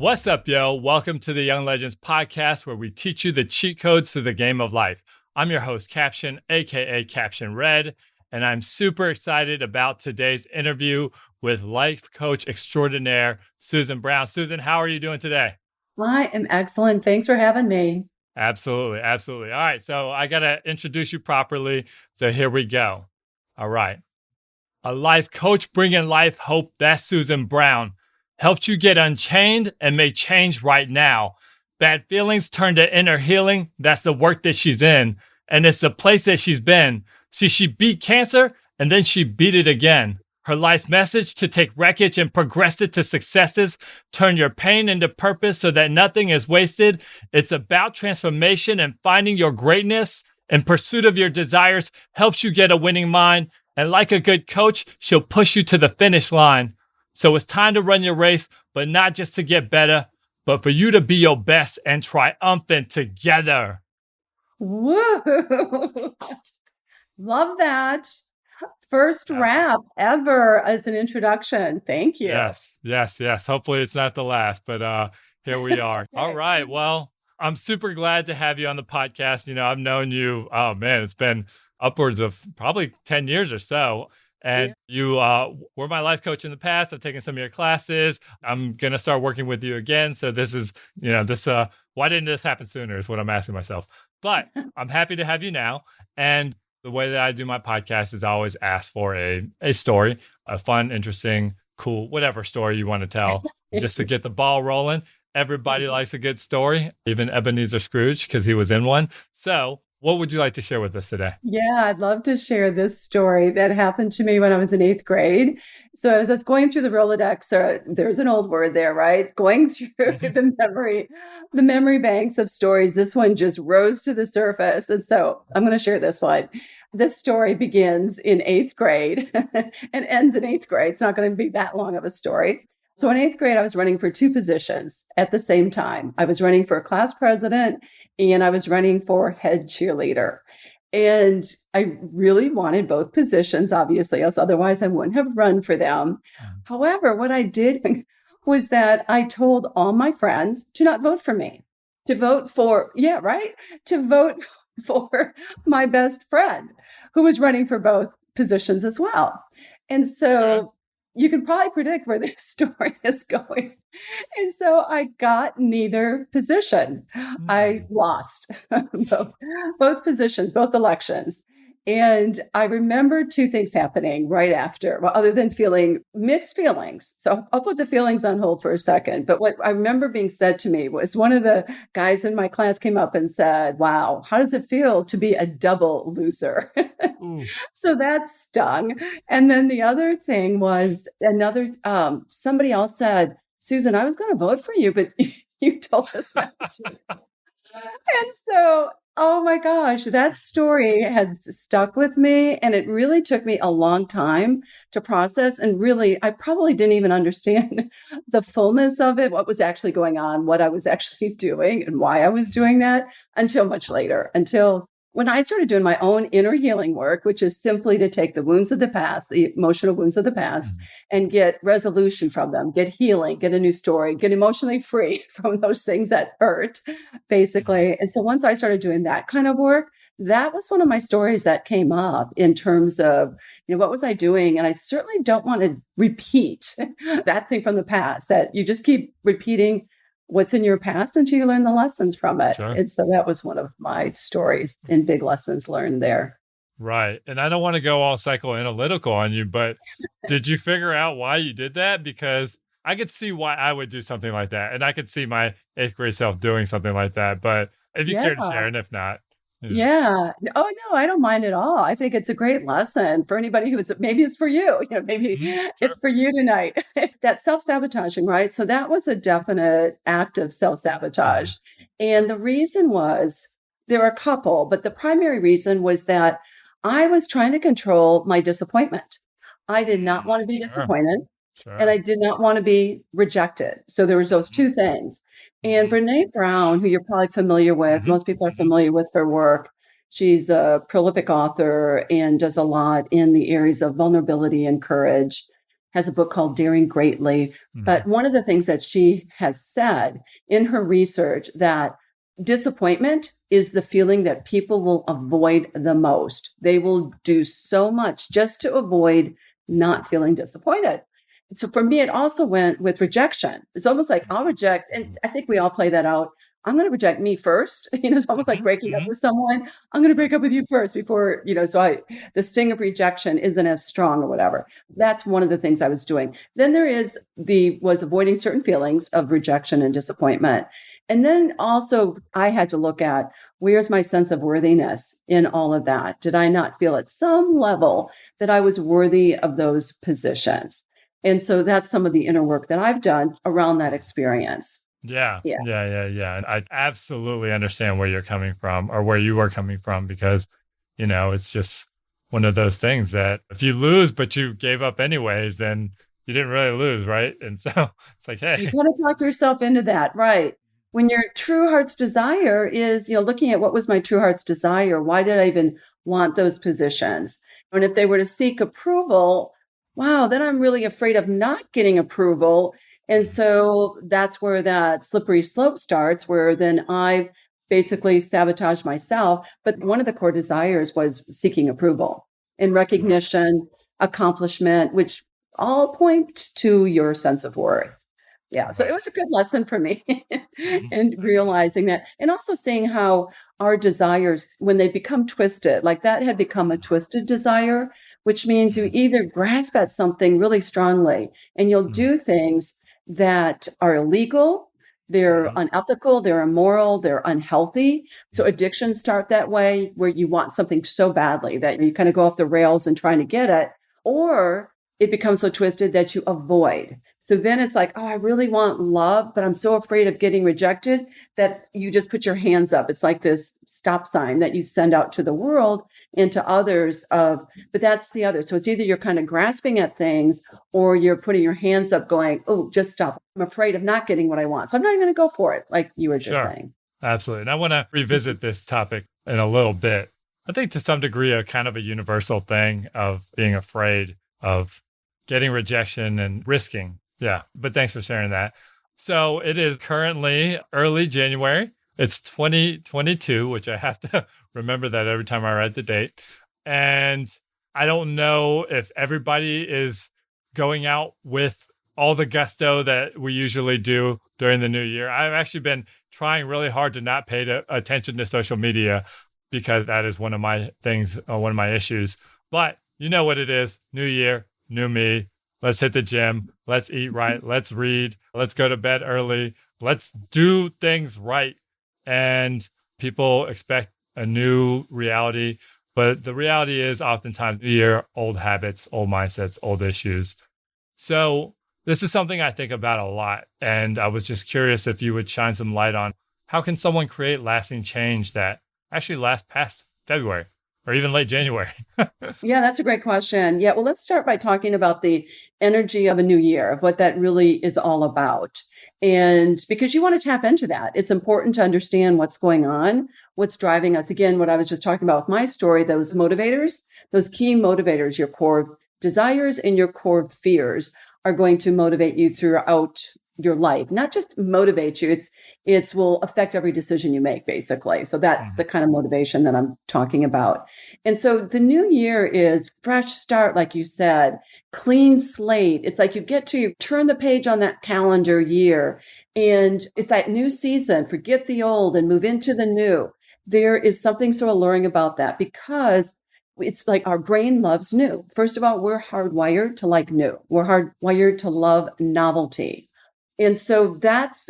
What's up, yo? Welcome to the Young Legends podcast, where we teach you the cheat codes to the game of life. I'm your host, Caption, aka Caption Red, and I'm super excited about today's interview with life coach extraordinaire, Susan Brown. Susan, how are you doing today? I am excellent. Thanks for having me. Absolutely. All right, so I got to introduce you properly. So here we go. All right. A life coach bringing life hope. That's Susan Brown. Helped you get unchained and make change right now. Bad feelings turn to inner healing. That's the work that she's in. And it's the place that she's been. See, she beat cancer and then she beat it again. Her life's message: to take wreckage and progress it to successes. Turn your pain into purpose so that nothing is wasted. It's about transformation and finding your greatness. In pursuit of your desires helps you get a winning mind. And like a good coach, she'll push you to the finish line. So it's time to run your race, but not just to get better, but for you to be your best and triumphant together. Woo! Love that. First rap ever as an introduction. Thank you. Yes. Hopefully it's not the last, but here we are. Okay. All right. Well, I'm super glad to have you on the podcast. You know, I've known you, oh man, it's been upwards of probably 10 years or so. And you were my life coach in the past. I've taken some of your classes. I'm going to start working with you again. So this is, why didn't this happen sooner is what I'm asking myself. But I'm happy to have you now. And the way that I do my podcast is I always ask for a story, a fun, interesting, cool, whatever story you want to tell, just to get the ball rolling. Everybody likes a good story, even Ebenezer Scrooge, because he was in one. So what would you like to share with us today? Yeah, I'd love to share this story that happened to me when I was in 8th grade. So as I was going through the Rolodex, there's an old word there, right? Going through the memory banks of stories, this one just rose to the surface. And so I'm going to share this one. This story begins in 8th grade and ends in 8th grade. It's not going to be that long of a story. So in 8th grade, I was running for two positions at the same time. I was running for class president and I was running for head cheerleader. And I really wanted both positions, obviously, else otherwise I wouldn't have run for them. However, what I did was that I told all my friends to not vote for me, to vote for, to vote for my best friend who was running for both positions as well. And so you can probably predict where this story is going. And so I got neither position. I lost both positions, both elections. And I remember two things happening right after, well, other than feeling mixed feelings. So I'll put the feelings on hold for a second. But what I remember being said to me was one of the guys in my class came up and said, "Wow, how does it feel to be a double loser?" So that stung. And then the other thing was somebody else said, "Susan, I was going to vote for you, but you told us not to." And so, oh my gosh, that story has stuck with me. And it really took me a long time to process. And really, I probably didn't even understand the fullness of it, what was actually going on, what I was actually doing, and why I was doing that until much later, until when I started doing my own inner healing work, which is simply to take the wounds of the past, the emotional wounds of the past, and get resolution from them, get healing, get a new story, get emotionally free from those things that hurt, basically. And so once I started doing that kind of work, that was one of my stories that came up in terms of, what was I doing? And I certainly don't want to repeat that thing from the past, that you just keep repeating what's in your past until you learn the lessons from it. Sure. And so that was one of my stories and big lessons learned there. Right. And I don't want to go all psychoanalytical on you, but did you figure out why you did that? Because I could see why I would do something like that. And I could see my 8th grade self doing something like that. But if you care to share, and if not. Yeah. Oh, no, I don't mind at all. I think it's a great lesson for anybody maybe it's for you, maybe it's for you tonight. That self-sabotaging, right? So that was a definite act of self-sabotage. And the reason was, there were a couple, but the primary reason was that I was trying to control my disappointment. I did not want to be disappointed. Sure. And I did not want to be rejected. So there was those two things. And Brene Brown, who you're probably familiar with, most people are familiar with her work. She's a prolific author and does a lot in the areas of vulnerability and courage. has a book called Daring Greatly. But Mhm. one of the things that she has said in her research that disappointment is the feeling that people will avoid the most. They will do so much just to avoid not feeling disappointed. So for me, it also went with rejection. It's almost like I'll reject, and Mhm. I think we all play that out. I'm going to reject me first. It's almost like Mhm. breaking up Mhm. with someone. I'm going to break up with you first before, the sting of rejection isn't as strong or whatever. That's one of the things I was doing. Then was avoiding certain feelings of rejection and disappointment. And then also I had to look at where's my sense of worthiness in all of that? Did I not feel at some level that I was worthy of those positions? And so that's some of the inner work that I've done around that experience. Yeah, Yeah. yeah, yeah, yeah. And I absolutely understand where you're coming from or where you were coming from because, it's just one of those things that if you lose, but you gave up anyways, then you didn't really lose, right? And so it's like, You hey, got to talk yourself into that, right? When your true heart's desire is, looking at what was my true heart's desire? Why did I even want those positions? And if they were to seek approval, wow, then I'm really afraid of not getting approval. And Mhm. so that's where that slippery slope starts, where then I basically sabotage myself. But one of the core desires was seeking approval and Sure. recognition, accomplishment, which all point to your sense of worth. Yeah, so it Right. was a good lesson for me Mhm. and Absolutely. realizing that, and also seeing how our desires, when they become twisted, like that had become a Mhm. twisted desire, which means you Mhm. either grasp at something really strongly and you'll Mhm. do things that are illegal, they're Mhm. unethical, they're immoral, they're unhealthy. So Mhm. addictions start that way, where you want something so badly that you kind of go off the rails and trying to get it, or it becomes so twisted that you avoid. So then it's like, oh, I really want love, but I'm so afraid of getting rejected that you just put your hands up. It's like this stop sign that you send out to the world and to others but that's the other. So it's either you're kind of grasping at things or you're putting your hands up going, oh, just stop. I'm afraid of not getting what I want. So I'm not even going to go for it, like you were just Sure. saying. Absolutely. And I want to Mhm. revisit this topic in a little bit. I think to some degree, a kind of a universal thing of being afraid of getting rejection and risking. Yeah. But thanks for sharing that. So it is currently early January. It's 2022, which I have to remember that every time I write the date. And I don't know if everybody is going out with all the gusto that we usually do during the new year. I've actually been trying really hard to not pay attention to social media because that is one of my things, one of my issues. But you know what it is: new year, new me. Let's hit the gym. Let's eat right. Let's read. Let's go to bed early. Let's do things right. And people expect a new reality. But the reality is, oftentimes, new year, old habits, old mindsets, old issues. So this is something I think about a lot. And I was just curious if you would shine some light on how can someone create lasting change that actually lasts past February or even late January? Yeah, that's a great question. Yeah, well, let's start by talking about the energy of a new year, of what that really is all about. And because you want to tap into that, it's important to understand what's going on, what's driving us. Again, what I was just talking about with my story, those motivators, those key motivators, your core desires and your core fears are going to motivate you throughout your life. Not just motivate you, it's will affect every decision you make, basically. So that's the Mhm. kind of motivation that I'm talking about. And so the new year is fresh start, like you said, clean slate. It's like you turn the page on that calendar year, and it's that new season. Forget the old and move into the new. There is something so alluring about that because it's like our brain loves new. First of all, we're hardwired to like new. We're hardwired to love novelty. And so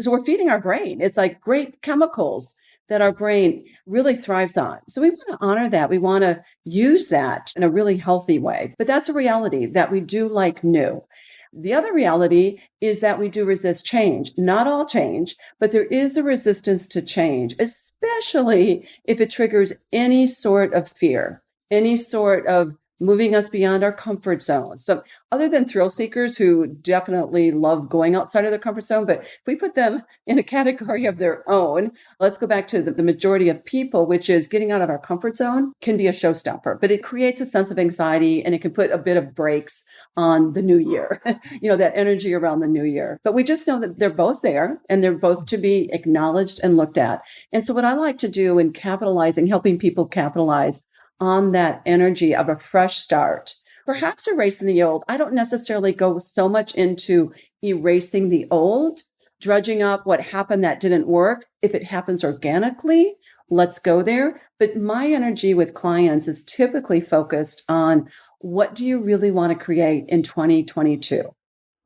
we're feeding our brain. It's like great chemicals that our brain really thrives on. So we want to honor that. We want to use that in a really healthy way. But that's a reality that we do like new. The other reality is that we do resist change. Not all change, but there is a resistance to change, especially if it triggers any sort of fear, any sort of moving us beyond our comfort zone. So other than thrill seekers who definitely love going outside of their comfort zone, but if we put them in a category of their own, let's go back to the majority of people, which is getting out of our comfort zone can be a showstopper, but it creates a sense of anxiety and it can put a bit of brakes on the new year, that energy around the new year. But we just know that they're both there and they're both to be acknowledged and looked at. And so what I like to do in capitalizing, helping people capitalize on that energy of a fresh start, perhaps erasing the old. I don't necessarily go so much into erasing the old, drudging up what happened that didn't work. If it happens organically, let's go there. But my energy with clients is typically focused on what do you really want to create in 2022?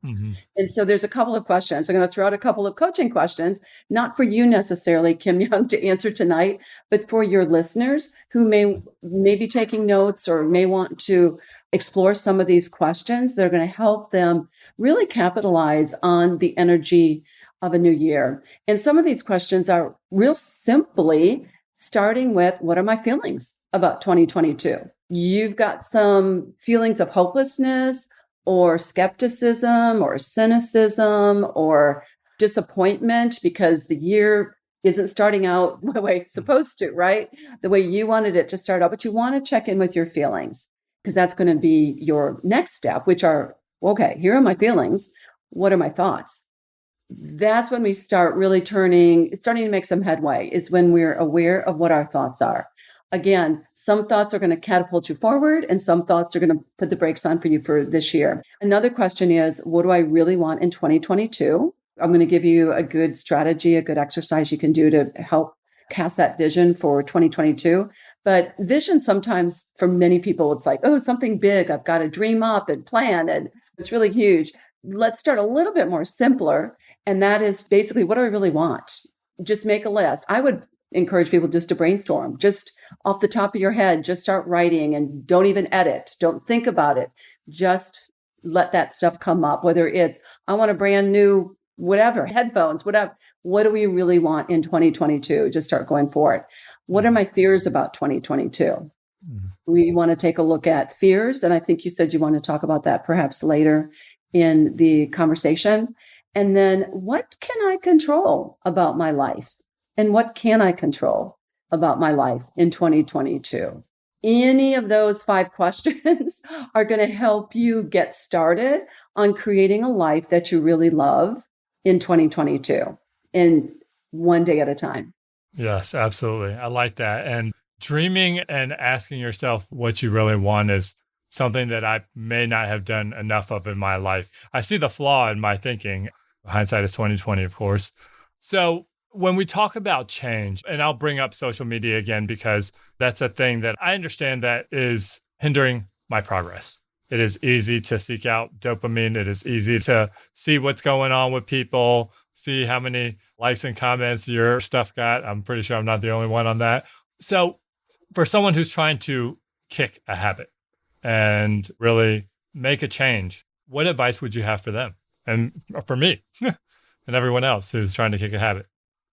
Mm-hmm. And so there's a couple of questions. I'm going to throw out a couple of coaching questions, not for you necessarily, Kim Young, to answer tonight, but for your listeners who may be taking notes or may want to explore some of these questions. They're going to help them really capitalize on the energy of a new year. And some of these questions are real simply starting with, what are my feelings about 2022? You've got some feelings of hopelessness, or skepticism or cynicism or disappointment because the year isn't starting out the way it's supposed to, right? The way you wanted it to start out. But you want to check in with your feelings because that's going to be your next step, which are, okay, here are my feelings. What are my thoughts? That's when we start really starting to make some headway, is when we're aware of what our thoughts are. Again, some thoughts are going to catapult you forward and some thoughts are going to put the brakes on for you for this year. Another question is, what do I really want in 2022? I'm going to give you a good strategy, a good exercise you can do to help cast that vision for 2022. But vision sometimes for many people, it's like, oh, something big. I've got to dream up and plan and it's really huge. Let's start a little bit more simpler. And that is basically, what do I really want? Just make a list. I would encourage people just to brainstorm, just off the top of your head, just start writing and don't even edit. Don't think about it. Just let that stuff come up, whether it's, I want a brand new, whatever, headphones, whatever. What do we really want in 2022? Just start going for it. What are my fears about 2022? Mm-hmm. We want to take a look at fears. And I think you said you want to talk about that perhaps later in the conversation. And then what can I control about my life? And what can I control about my life in 2022? Any of those 5 questions are going to help you get started on creating a life that you really love in 2022, and one day at a time. Yes, absolutely. I like that. And dreaming and asking yourself what you really want is something that I may not have done enough of in my life. I see the flaw in my thinking. Hindsight is 2020, of course. So when we talk about change, and I'll bring up social media again, because that's a thing that I understand that is hindering my progress. It is easy to seek out dopamine. It is easy to see what's going on with people, see how many likes and comments your stuff got. I'm pretty sure I'm not the only one on that. So for someone who's trying to kick a habit and really make a change, what advice would you have for them? And for me and everyone else who's trying to kick a habit?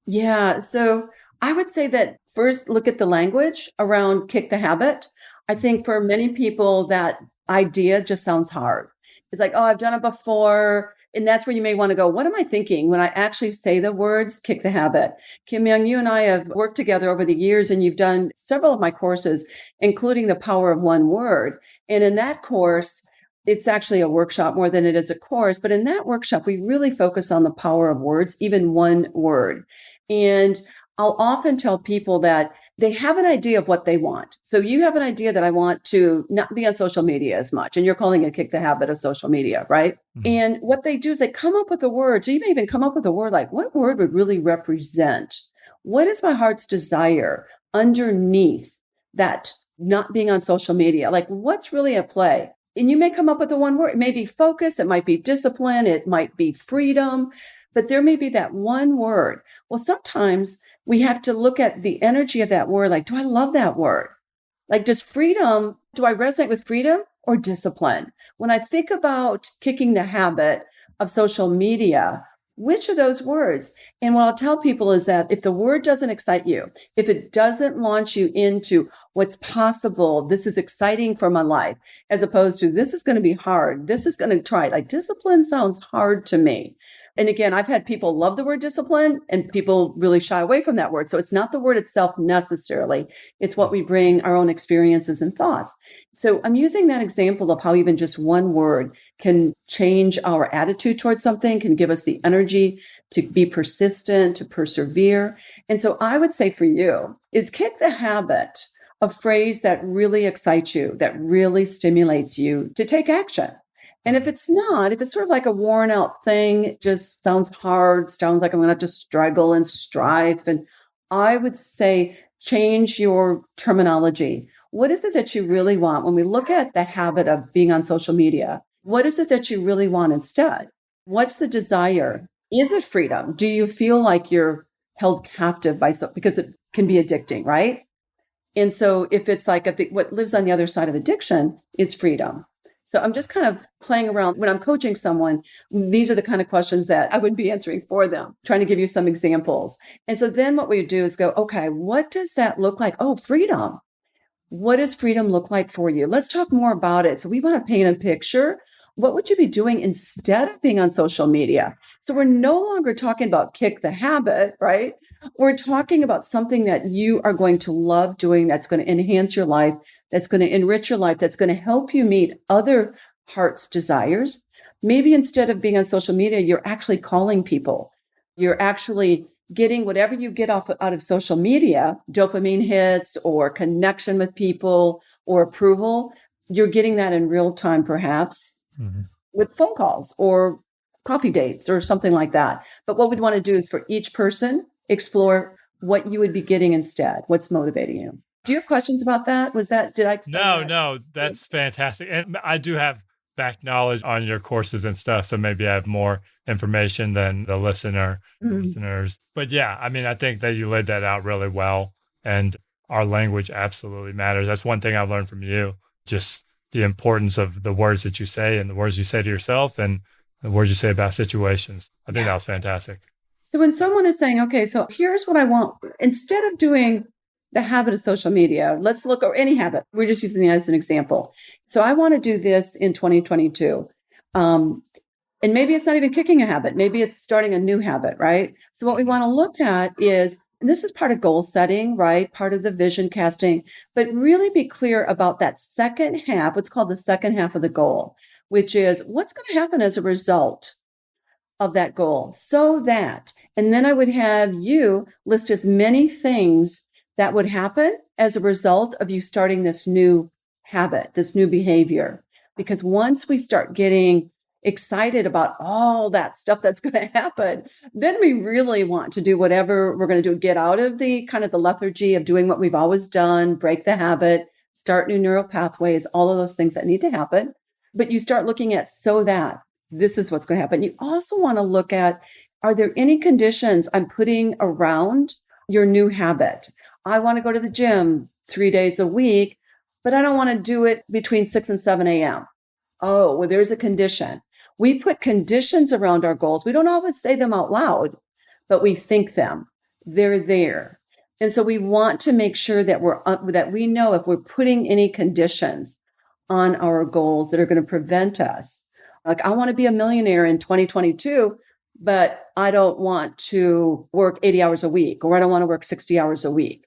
Yeah. So I would say that first, look at the language around kick the habit. I think for many people, that idea just sounds hard. It's like, oh, I've done it before. And that's where you may want to go, what am I thinking when I actually say the words kick the habit? Kim Young, you and I have worked together over the years, and you've done several of my courses, including the power of one word. And in that course, it's actually a workshop more than it is a course. But in that workshop, we really focus on the power of words, even one word. And I'll often tell people that they have an idea of what they want. So you have an idea that I want to not be on social media as much, and you're calling it kick the habit of social media, right? Mm-hmm. And what they do is they come up with a word. So you may even come up with a word like, what word would really represent? What is my heart's desire underneath that not being on social media? Like, what's really at play? And you may come up with the one word. It may be focus. It might be discipline. It might be freedom. But there may be that one word. Well, sometimes we have to look at the energy of that word. Like, do I love that word? Like, do I resonate with freedom or discipline? When I think about kicking the habit of social media, Which of those words? And what I'll tell people is that if the word doesn't excite you, if it doesn't launch you into what's possible, this is exciting for my life, as opposed to this is going to be hard, this is going to try, like discipline sounds hard to me. And again, I've had people love the word discipline and people really shy away from that word. So it's not the word itself necessarily. It's what we bring our own experiences and thoughts. So I'm using that example of how even just one word can change our attitude towards something, can give us the energy to be persistent, to persevere. And so I would say for you is kick the habit, a phrase that really excites you, that really stimulates you to take action. And if it's not, if it's sort of like a worn out thing, it just sounds hard, sounds like I'm going to have to struggle and strive. And I would say change your terminology. What is it that you really want? When we look at that habit of being on social media, what is it that you really want instead? What's the desire? Is it freedom? Do you feel like you're held captive by because it can be addicting, right? And so if it's like what lives on the other side of addiction is freedom. So I'm just kind of playing around when I'm coaching someone. These are the kind of questions that I would be answering for them, trying to give you some examples. And so then what we do is go, okay, what does that look like? Oh, freedom. What does freedom look like for you? Let's talk more about it. So we want to paint a picture. What would you be doing instead of being on social media? So we're no longer talking about kick the habit, right? We're talking about something that you are going to love doing, that's going to enhance your life, that's going to enrich your life, that's going to help you meet other heart's desires. Maybe instead of being on social media, you're actually calling people. You're actually getting whatever you get out of social media, dopamine hits or connection with people or approval, you're getting that in real time, perhaps with phone calls or coffee dates or something like that. But what we'd want to do is for each person, explore what you would be getting instead. What's motivating you? Do you have questions about that? Did I explain No, that? no, that's fantastic. And I do have back knowledge on your courses and stuff, so maybe I have more information than Mhm. listeners. But yeah, I mean, I think that you laid that out really well, and our language absolutely matters. That's one thing I've learned from you, just the importance of the words that you say and the words you say to yourself and the words you say about situations. I think that Yeah. was fantastic. So when someone is saying, okay, so here's what I want, instead of doing the habit of social media, let's look, or any habit, we're just using that as an example. So I want to do this in 2022. And maybe it's not even kicking a habit. Maybe it's starting a new habit, right? So what we want to look at is, and this is part of goal setting, right? Part of the vision casting, but really be clear about that second half, what's called the second half of the goal, which is what's going to happen as a result of that goal so that, and then I would have you list as many things that would happen as a result of you starting this new habit, this new behavior. Because once we start getting excited about all that stuff that's going to happen, then we really want to do whatever we're going to do, get out of the kind of the lethargy of doing what we've always done, break the habit, start new neural pathways, all of those things that need to happen. But you start looking at so that this is what's going to happen. You also want to look at, are there any conditions I'm putting around your new habit? I want to go to the gym 3 days a week, but I don't want to do it between 6 and 7 a.m. Oh, well, there's a condition. We put conditions around our goals. We don't always say them out loud, but we think them. They're there. And so we want to make sure that that we know if we're putting any conditions on our goals that are going to prevent us. Like, I want to be a millionaire in 2022, but I don't want to work 80 hours a week, or I don't want to work 60 hours a week.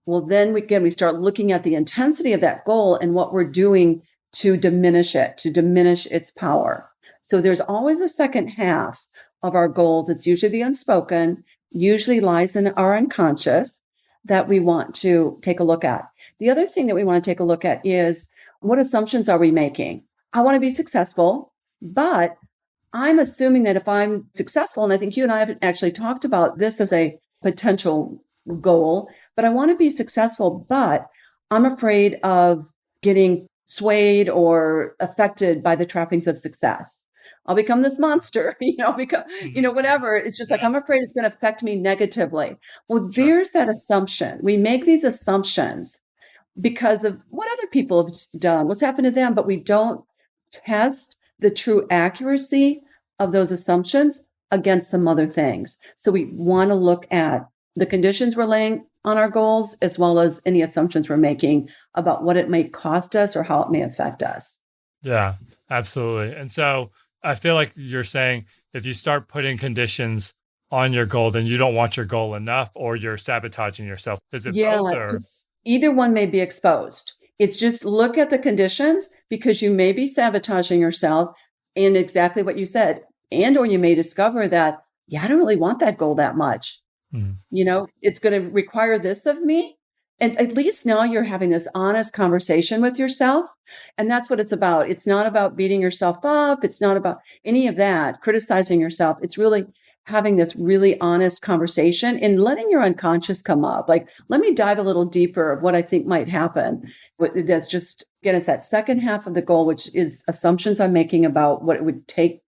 Well, then we start looking at the intensity of that goal and what we're doing to diminish it, to diminish its power. So there's always a second half of our goals. It's usually the unspoken, usually lies in our unconscious that we want to take a look at. The other thing that we want to take a look at is, what assumptions are we making? I want to be successful, but I'm assuming that if I'm successful, and I think you and I have actually talked about this as a potential goal, but I want to be successful, but I'm afraid of getting swayed or affected by the trappings of success. I'll become this monster, whatever. It's just like, Yeah, I'm afraid it's going to affect me negatively. Well, sure. there's that assumption. We make these assumptions because of what other people have done, what's happened to them, but we don't test the true accuracy of those assumptions against some other things. So we want to look at the conditions we're laying on our goals, as well as any assumptions we're making about what it may cost us or how it may affect us. Yeah, absolutely. And so I feel like you're saying if you start putting conditions on your goal, then you don't want your goal enough or you're sabotaging yourself. Is it Yeah, both or? it's either one may be exposed. It's just look at the conditions because you may be sabotaging yourself in exactly what you said. And or you may discover that, yeah, I don't really want that goal that much. Mhm. It's going to require this of me. And at least now you're having this honest conversation with yourself. And that's what it's about. It's not about beating yourself up. It's not about any of that, criticizing yourself. It's really having this really honest conversation and letting your unconscious come up. Like, let me dive a little deeper of what I think might happen. That's just, again, it's that second half of the goal, which is assumptions I'm making about what it would take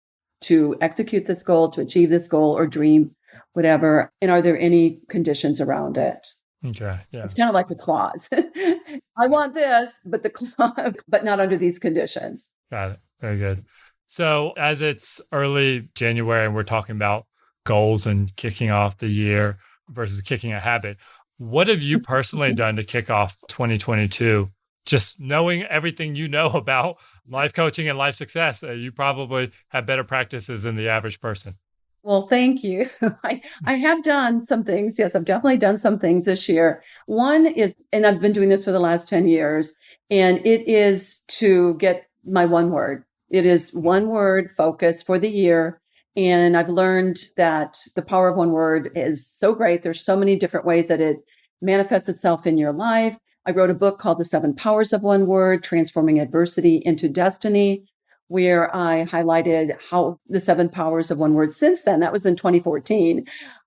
to execute this goal, to achieve this goal or dream, whatever. And are there any conditions around it? Okay. Yeah. It's kind of like a clause. I want this, but the clause, but not under these conditions. Got it. Very good. So, as it's early January and we're talking about goals and kicking off the year versus kicking a habit, what have you personally done to kick off 2022? Just knowing everything you know about life coaching and life success, you probably have better practices than the average person. Well, thank you. I have done some things. Yes, I've definitely done some things this year. One is, and I've been doing this for the last 10 years, and it is to get my one word. It is one word focus for the year. And I've learned that the power of one word is so great. There's so many different ways that it manifests itself in your life. I wrote a book called The 7 Powers of One Word, Transforming Adversity into Destiny, where I highlighted how the 7 powers of one word since then. That was in 2014.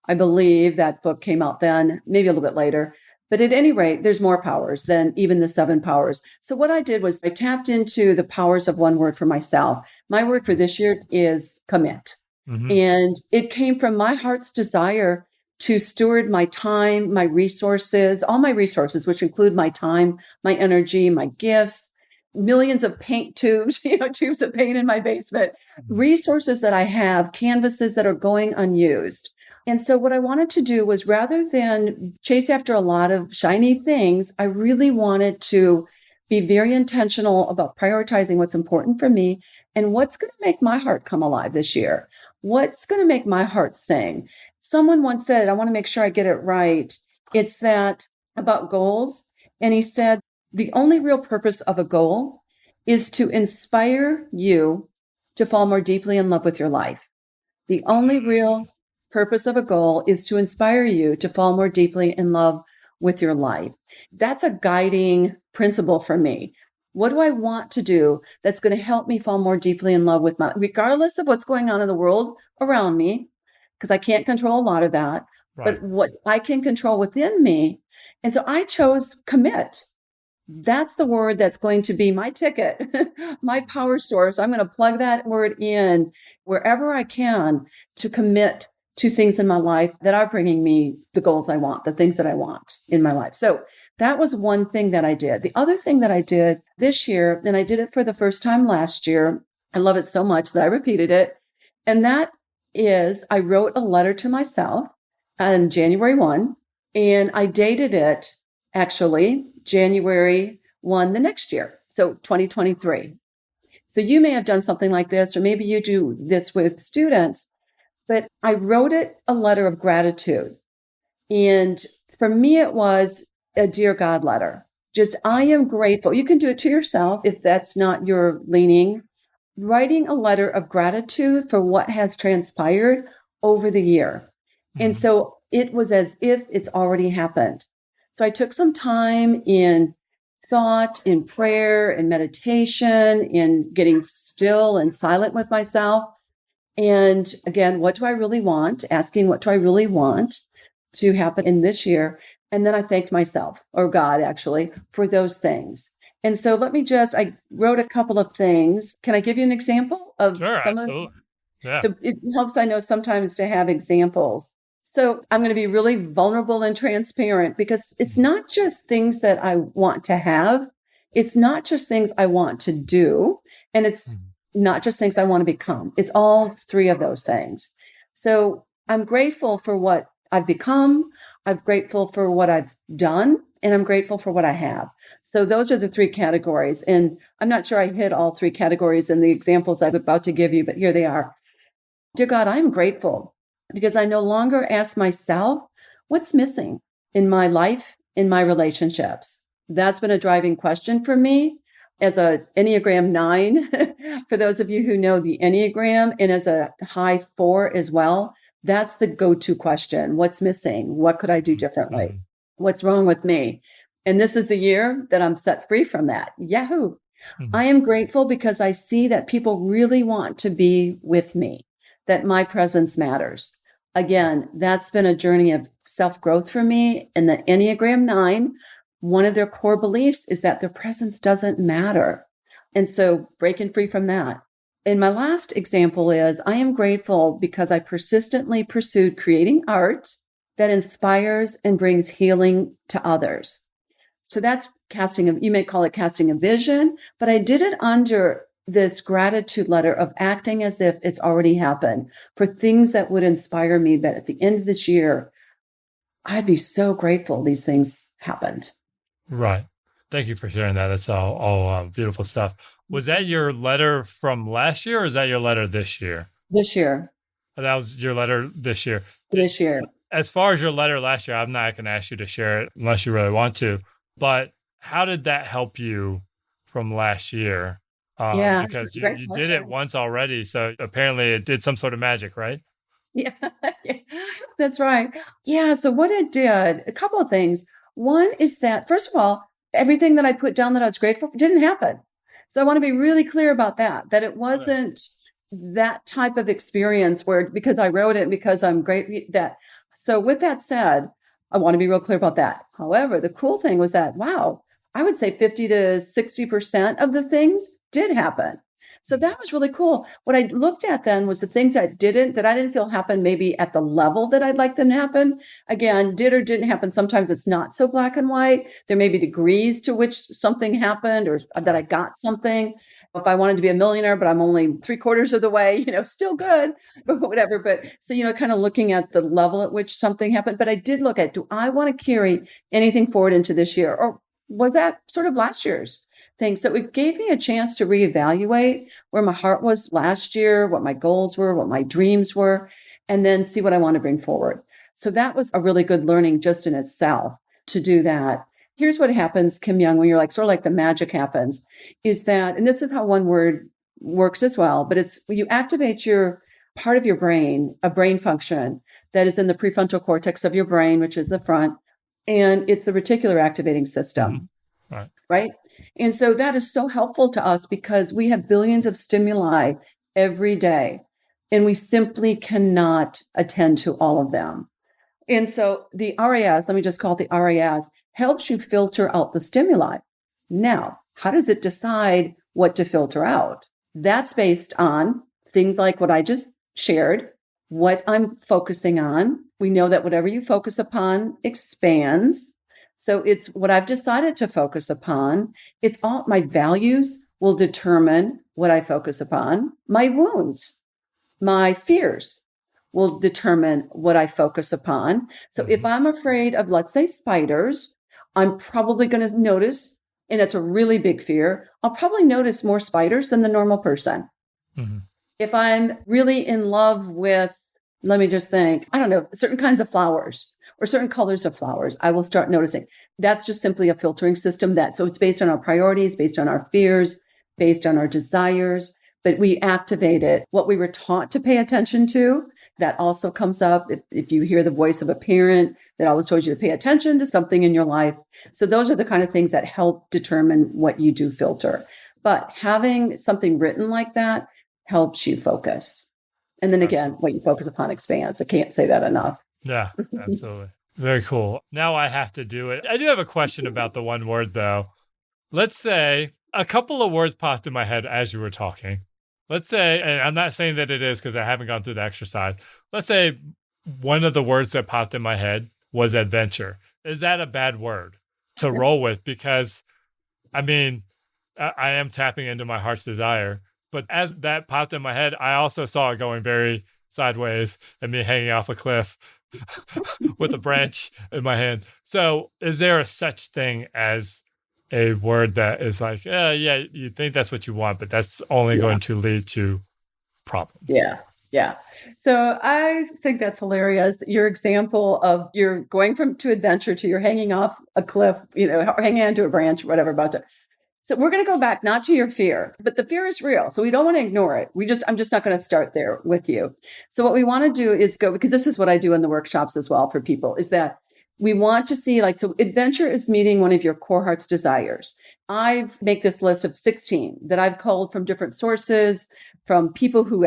I believe that book came out then, maybe a little bit later. But at any rate, there's more powers than even the 7 powers. So what I did was I tapped into the powers of one word for myself. My word for this year is commit. Mm-hmm. And it came from my heart's desire to steward my time, my resources, all my resources, which include my time, my energy, my gifts, millions of paint tubes, tubes of paint in my basement, resources that I have, canvases that are going unused. And so what I wanted to do was rather than chase after a lot of shiny things, I really wanted to be very intentional about prioritizing what's important for me and what's going to make my heart come alive this year. What's going to make my heart sing? Someone once said, I want to make sure I get it right. It's that about goals. And he said, the only real purpose of a goal is to inspire you to fall more deeply in love with your life. The only real purpose of a goal is to inspire you to fall more deeply in love with your life. That's a guiding principle for me. What do I want to do that's going to help me fall more deeply in love with regardless of what's going on in the world around me, because I can't control a lot of that, Right. but what I can control within me. And so I chose commit. That's the word that's going to be my ticket, my power source. I'm going to plug that word in wherever I can to commit to things in my life that are bringing me the goals I want, the things that I want in my life. So that was one thing that I did. The other thing that I did this year, and I did it for the first time last year, I love it so much that I repeated it. And that is, I wrote a letter to myself on January 1, and I dated it actually January 1 the next year. So 2023. So you may have done something like this, or maybe you do this with students, but I wrote it a letter of gratitude. And for me, it was a Dear God letter. Just, I am grateful. You can do it to yourself if that's not your leaning. Writing a letter of gratitude for what has transpired over the year. Mm-hmm. And so it was as if it's already happened. So I took some time in thought, in prayer, in meditation, in getting still and silent with myself. And again, what do I really want? Asking, what do I really want to happen in this year? And then I thanked myself, or God actually, for those things. And so I wrote a couple of things. Can I give you an example of Sure, some absolutely. of them? Yeah. So it helps, I know, sometimes to have examples. So I'm going to be really vulnerable and transparent because it's not just things that I want to have. It's not just things I want to do. And it's not just things I want to become. It's all three of those things. So I'm grateful for what I've become. I'm grateful for what I've done, and I'm grateful for what I have. So those are the three categories. And I'm not sure I hit all three categories in the examples I'm about to give you, but here they are. Dear God, I'm grateful because I no longer ask myself, what's missing in my life, in my relationships? That's been a driving question for me as a Enneagram 9, for those of you who know the Enneagram, and as a high 4 as well. That's the go-to question. What's missing? What could I do differently? Mm-hmm. What's wrong with me? And this is the year that I'm set free from that. Yahoo! Mm-hmm. I am grateful because I see that people really want to be with me, that my presence matters. Again, that's been a journey of self growth for me. And the Enneagram 9, one of their core beliefs is that their presence doesn't matter. And so breaking free from that. And my last example is I am grateful because I persistently pursued creating art that inspires and brings healing to others. So that's you may call it casting a vision, but I did it under this gratitude letter of acting as if it's already happened for things that would inspire me. But at the end of this year, I'd be so grateful these things happened. Right. Thank you for sharing that. That's all beautiful stuff. Was that your letter from last year, or is that your letter this year? This year, That was your letter this year. this year. As far as your letter last year, I'm not going to ask you to share it unless you really want to. But how did that help you from last year? Yeah, Because great you did it question. once already, so apparently it did some sort of magic, right? Yeah, yeah, that's right. Yeah, so what it did, a couple of things. One is that, first of all, everything that I put down that I was grateful for didn't happen. So I want to be really clear about that it Okay. wasn't that type of experience where because I wrote it and because I'm great that. So with that said, I want to be real clear about that. However, the cool thing was that, wow, I would say 50 to 60% of the things did happen. So that was really cool. What I looked at then was the things that I didn't feel happen maybe at the level that I'd like them to happen. Again, did or didn't happen. Sometimes it's not so black and white. There may be degrees to which something happened or that I Sure. got something. If I wanted to be a millionaire, but I'm only 3/4 of the way, still good, but whatever. But so, kind of looking at the level at which something happened. But I did look at, do I want to carry anything forward into this year? Or was that sort of last year's thing? So it gave me a chance to reevaluate where my heart was last year, what my goals were, what my dreams were, and then see what I want to bring forward. So that was a really good learning just in itself to do that. Here's what happens, Kim Young, when you're like, sort of like the magic happens, is that, and this is how one word works as well, but it's you activate your part of your brain, a brain function that is in the prefrontal cortex of your brain, which is the front, and it's the reticular activating Mm-hmm. system, Right. right? And so that is so helpful to us because we have billions of stimuli every day, and we simply cannot attend to all of them. And so the RAS, let me just call it the RAS, helps you filter out the stimuli. Now, how does it decide what to filter out? That's based on things like what I just shared, what I'm focusing on. We know that whatever you focus upon expands. So it's what I've decided to focus upon. It's all my values will determine what I focus upon. My wounds, my fears will determine what I focus upon. So if Mm-hmm. I'm afraid of, let's say, spiders, I'm probably going to notice, and it's a really big fear, I'll probably notice more spiders than the normal person. Mm-hmm. If I'm really in love with, let me just think, I don't know, certain kinds of flowers or certain colors of flowers, I will start noticing. That's just simply a filtering system so it's based on our priorities, based on our fears, based on our desires, but we activate it. What we were taught to pay attention to, that also comes up if you hear the voice of a parent that always told you to pay attention to something in your life. So those are the kind of things that help determine what you do filter. But having something written like that helps you focus. And then again, Absolutely. what you focus upon expands. I can't say that enough. Yeah, absolutely. Very cool. Now I have to do it. I do have a question about the one word though. Let's say a couple of words popped in my head as you were talking. Let's say, and I'm not saying that it is because I haven't gone through the exercise. Let's say one of the words that popped in my head was adventure. Is that a bad word to roll with? Because I mean, I am tapping into my heart's desire. But as that popped in my head, I also saw it going very sideways and me hanging off a cliff with a branch in my hand. So, is there a such thing as a word that is like, yeah, you think that's what you want, but that's only Yeah. going to lead to problems? Yeah. Yeah. So I think that's hilarious. Your example of you're going from to adventure to you're hanging off a cliff, or hanging onto a branch, whatever, about to. So we're going to go back not to your fear, but the fear is real. So we don't want to ignore it. I'm just not going to start there with you. So what we want to do is go, because this is what I do in the workshops as well for people, is that we want to see so adventure is meeting one of your core heart's desires. I make this list of 16 that I've culled from different sources, from people who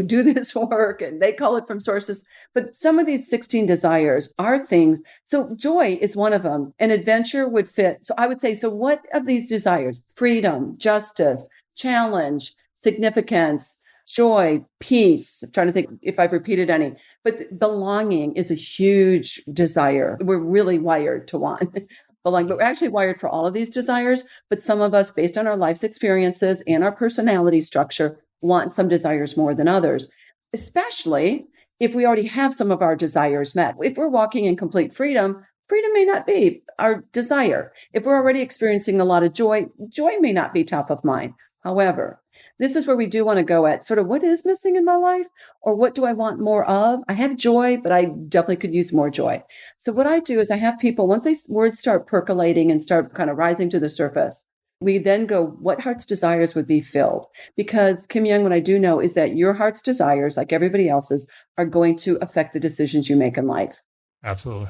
do this work, and they call it from sources. But some of these 16 desires are things. So joy is one of them, and adventure would fit. So I would say, so what of these desires? Freedom, justice, challenge, significance, joy, peace. I'm trying to think if I've repeated any, but belonging is a huge desire. We're really wired to want belonging, but we're actually wired for all of these desires. But some of us, based on our life's experiences and our personality structure, want some desires more than others, especially if we already have some of our desires met. If we're walking in complete freedom, freedom may not be our desire. If we're already experiencing a lot of joy, joy may not be top of mind. However, this is where we do want to go at sort of what is missing in my life, or what do I want more of? I have joy, but I definitely could use more joy. So what I do is I have people, once words start percolating and start kind of rising to the surface, we then go, what heart's desires would be filled? Because Kim Young, what I do know is that your heart's desires, like everybody else's, are going to affect the decisions you make in life. Absolutely.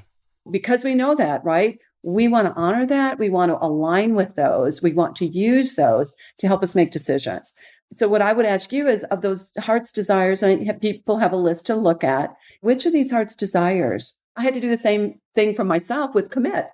Because we know that, right? We want to honor that. We want to align with those. We want to use those to help us make decisions. So what I would ask you is, of those heart's desires, and people have a list to look at, which of these heart's desires? I had to do the same thing for myself with commit.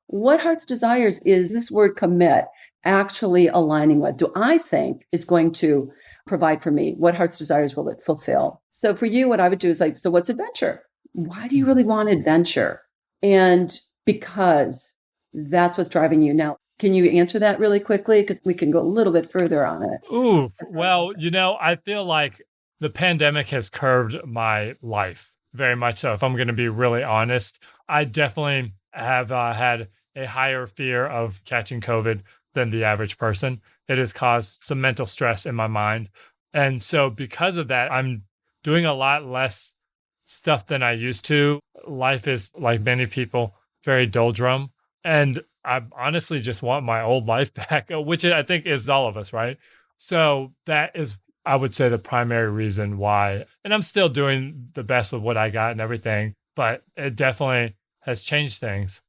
What heart's desires is this word commit actually aligning with? Do I think is going to provide for me? What heart's desires will it fulfill? So for you, what I would do is so what's adventure? Why do you really want adventure? And because that's what's driving you. Now, can you answer that really quickly? Because we can go a little bit further on it. Ooh, well, I feel like the pandemic has curved my life very much so. If I'm going to be really honest, I definitely have had a higher fear of catching COVID than the average person. It has caused some mental stress in my mind. And so, because of that, I'm doing a lot less stuff than I used to. Life is, like many people, very doldrum. And I honestly just want my old life back, which I think is all of us, right? So that is, I would say, the primary reason why. And I'm still doing the best with what I got and everything, but it definitely has changed things.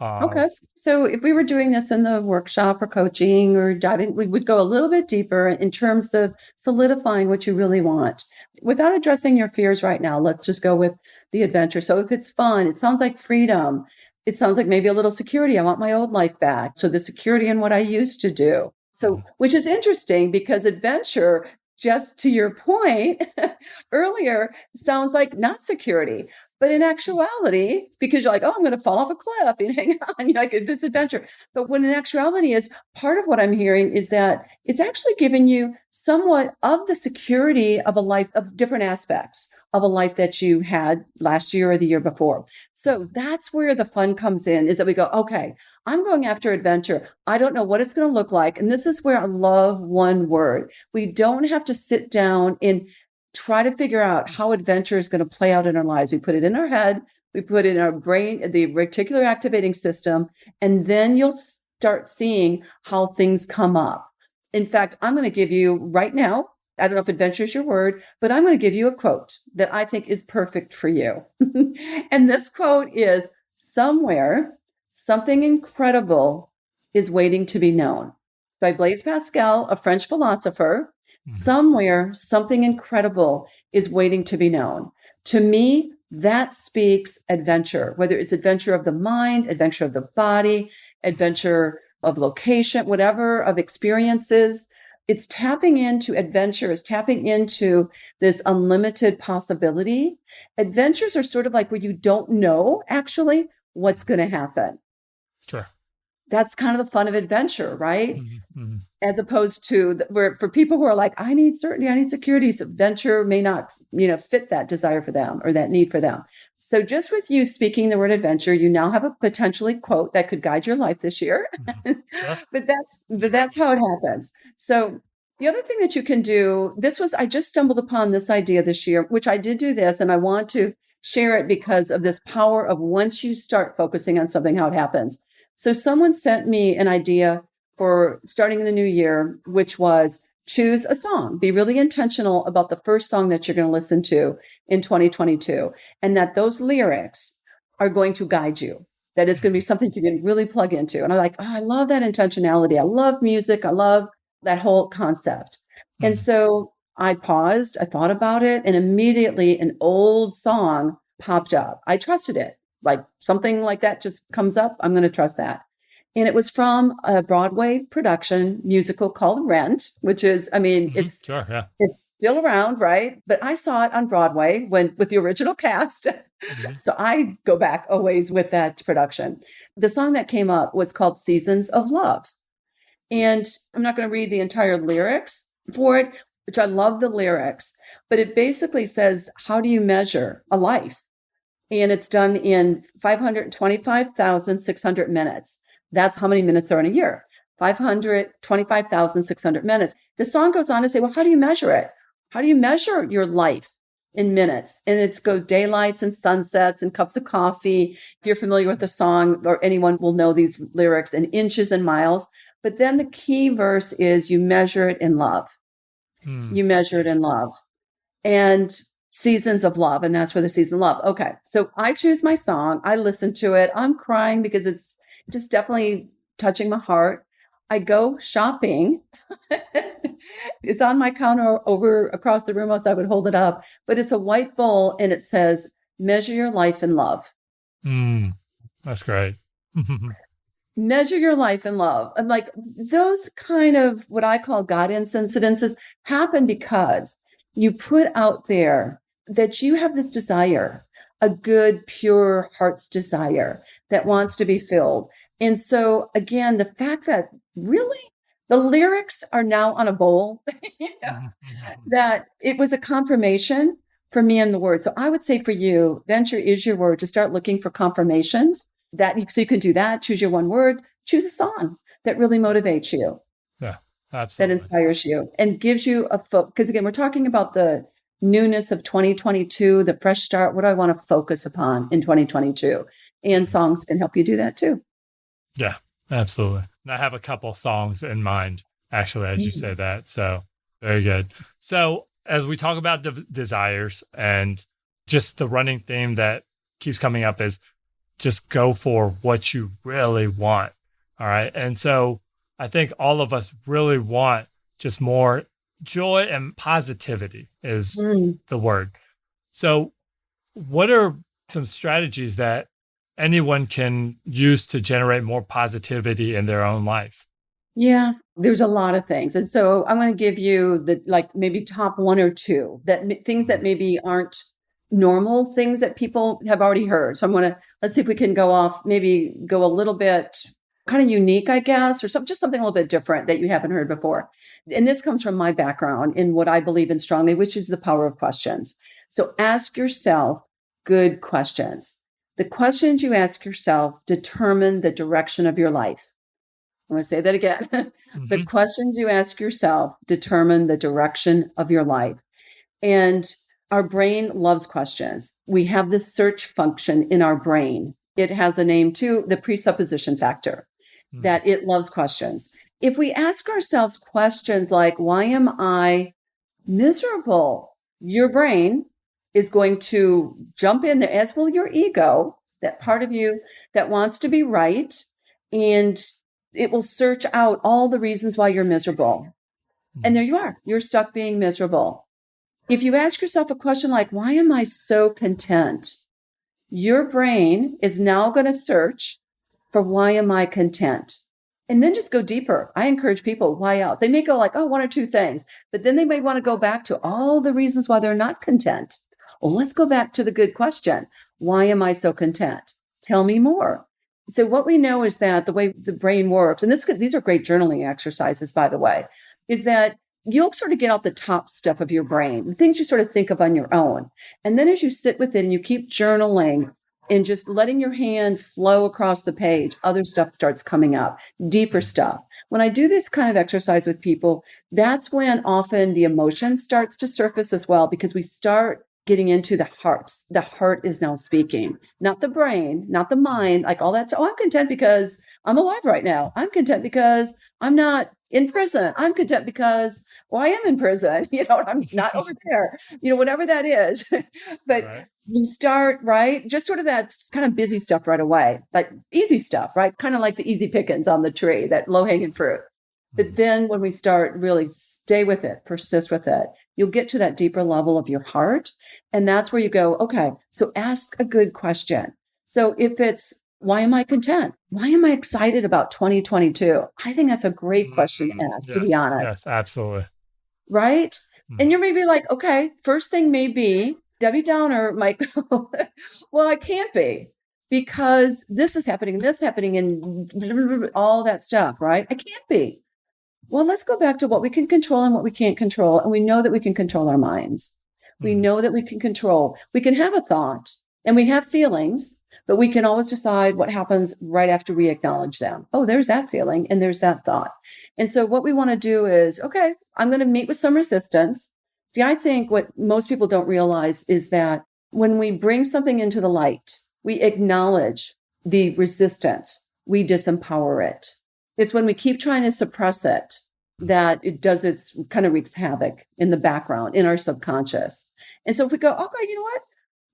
Okay. So if we were doing this in the workshop or coaching or diving, we would go a little bit deeper in terms of solidifying what you really want. Without addressing your fears right now, let's just go with the adventure. So if it's fun, it sounds like freedom. It sounds like maybe a little security. I want my old life back. So the security in what I used to do. So, which is interesting because adventure, just to your point earlier, sounds like not security. But in actuality, because you're like, oh, I'm going to fall off a cliff and hang on, like this adventure. But when in actuality is part of what I'm hearing is that it's actually giving you somewhat of the security of a life, of different aspects of a life that you had last year or the year before. So that's where the fun comes in, is that we go, okay, I'm going after adventure. I don't know what it's going to look like. And this is where I love one word. We don't have to sit down and try to figure out how adventure is going to play out in our lives. We put it in our head, we put it in our brain, the reticular activating system, and then you'll start seeing how things come up. In fact, I'm going to give you right now, I don't know if adventure is your word, but I'm going to give you a quote that I think is perfect for you. And this quote is, somewhere, something incredible is waiting to be known, by Blaise Pascal, a French philosopher. Somewhere, something incredible is waiting to be known. To me, that speaks adventure, whether it's adventure of the mind, adventure of the body, adventure of location, whatever, of experiences. It's tapping into adventure, is tapping into this unlimited possibility. Adventures are sort of like where you don't know actually what's going to happen. Sure. That's kind of the fun of adventure, right? Mm-hmm. as opposed to where for people who are like, I need certainty, I need security. So venture may not, fit that desire for them or that need for them. So just with you speaking the word adventure, you now have a potentially quote that could guide your life this year. Mhm. Sure. But that's how it happens. So the other thing that you can do, I just stumbled upon this idea this year, which I did do this, and I want to share it because of this power of once you start focusing on something, how it happens. So someone sent me an idea for starting in the new year, which was choose a song, be really intentional about the first song that you're going to listen to in 2022, and that those lyrics are going to guide you. That it's going to be something you can really plug into. And I'm like, oh, I love that intentionality. I love music. I love that whole concept. And Mhm. so I paused, I thought about it, and immediately an old song popped up. I trusted it. Like something like that just comes up, I'm going to trust that. And it was from a Broadway production musical called Rent, which is, I mean, Mhm. it's Sure. Yeah. it's still around, right? But I saw it on Broadway when with the original cast. Mhm. So I go back a ways with that production. The song that came up was called Seasons of Love. And I'm not going to read the entire lyrics for it, which I love the lyrics, but it basically says, how do you measure a life? And it's done in 525,600 minutes. That's how many minutes are in a year. 525,600 minutes. The song goes on to say, well, how do you measure it? How do you measure your life in minutes? And it goes daylights and sunsets and cups of coffee. If you're familiar with the song, or anyone will know these lyrics, and inches and miles. But then the key verse is you measure it in love. Mm. You measure it in love. And seasons of love. And that's where the season of love. Okay. So I choose my song. I listen to it. I'm crying because it's just definitely touching my heart. I go shopping. It's on my counter over across the room, else I would hold it up. But it's a white bowl and it says, measure your life in love. Mm. That's great. Measure your life in love. And like those kind of what I call guidance incidences happen because you put out there that you have this desire, a good, pure heart's desire that wants to be filled. And so, again, the fact that really the lyrics are now on a bowl, that it was a confirmation for me in the word. So I would say for you, venture is your word to start looking for confirmations so you can do that. Choose your one word, choose a song that really motivates you, Yeah. that Absolutely. inspires you and gives you a because again, we're talking about the newness of 2022, the fresh start. What do I want to focus upon in 2022? And Mhm. songs can help you do that too. Yeah. Absolutely. And I have a couple songs in mind, actually, as you say Mm. that. So very good. So as we talk about desires and just the running theme that keeps coming up is just go for what you really want. All right. And so I think all of us really want just more joy and positivity is Mm. the word. So, what are some strategies that anyone can use to generate more positivity in their own life? Yeah, there's a lot of things. And so I'm going to give you the like maybe top one or two things that Mhm. maybe aren't normal things that people have already heard. So I'm going to let's see if we can go off, maybe go a little bit kind of unique, I guess, or just something a little bit different that you haven't heard before. And this comes from my background in what I believe in strongly, which is the power of questions. So ask yourself good questions. The questions you ask yourself determine the direction of your life. I'm going to say that again. The Mhm. questions you ask yourself determine the direction of your life. And our brain loves questions. We have this search function in our brain. It has a name too, the presupposition factor, Mm. that it loves questions. If we ask ourselves questions like, why am I miserable? Your brain is going to jump in there, as will your ego, that part of you that wants to be right. And it will search out all the reasons why you're miserable. And Mhm. there you are, you're stuck being miserable. If you ask yourself a question like, why am I so content? Your brain is now going to search for why am I content? And then just go deeper. I encourage people, why else? They may go like, oh, one or two things, but then they may want to go back to all the reasons why they're not content. Well, let's go back to the good question. Why am I so content? Tell me more. So what we know is that the way the brain works, and these are great journaling exercises, by the way, is that you'll sort of get out the top stuff of your brain, the things you sort of think of on your own. And then as you sit with it and you keep journaling and just letting your hand flow across the page, other stuff starts coming up, deeper stuff. When I do this kind of exercise with people, that's when often the emotion starts to surface as well, because we start getting into the heart. The heart is now speaking, not the brain, not the mind, like all that. Oh, I'm content because I'm alive right now. I'm content because I'm not in prison. I'm content because, well, I am in prison. I'm not over there, whatever that is. But Right. you start, right? Just sort of that kind of busy stuff right away, like easy stuff, right? Kind of like the easy pickings on the tree, that low hanging fruit. But then when we start really stay with it, persist with it, you'll get to that deeper level of your heart. And that's where you go, okay, so ask a good question. So if it's, why am I content? Why am I excited about 2022? I think that's a great question to ask, to be Yes. honest. Yes. Absolutely. Right? Mm. And you're maybe like, okay, first thing may be Debbie Downer might go, well, I can't be because this is happening, and all that stuff, right? I can't be. Well, let's go back to what we can control and what we can't control. And we know that we can control our minds. We know that we can have a thought and we have feelings, but we can always decide what happens right after we acknowledge them. Oh, there's that feeling and there's that thought. And so what we want to do is, okay, I'm going to meet with some resistance. See, I think what most people don't realize is that when we bring something into the light, we acknowledge the resistance, we disempower it. It's when we keep trying to suppress it that its kind of wreaks havoc in the background, in our subconscious. And so if we go, okay, you know what?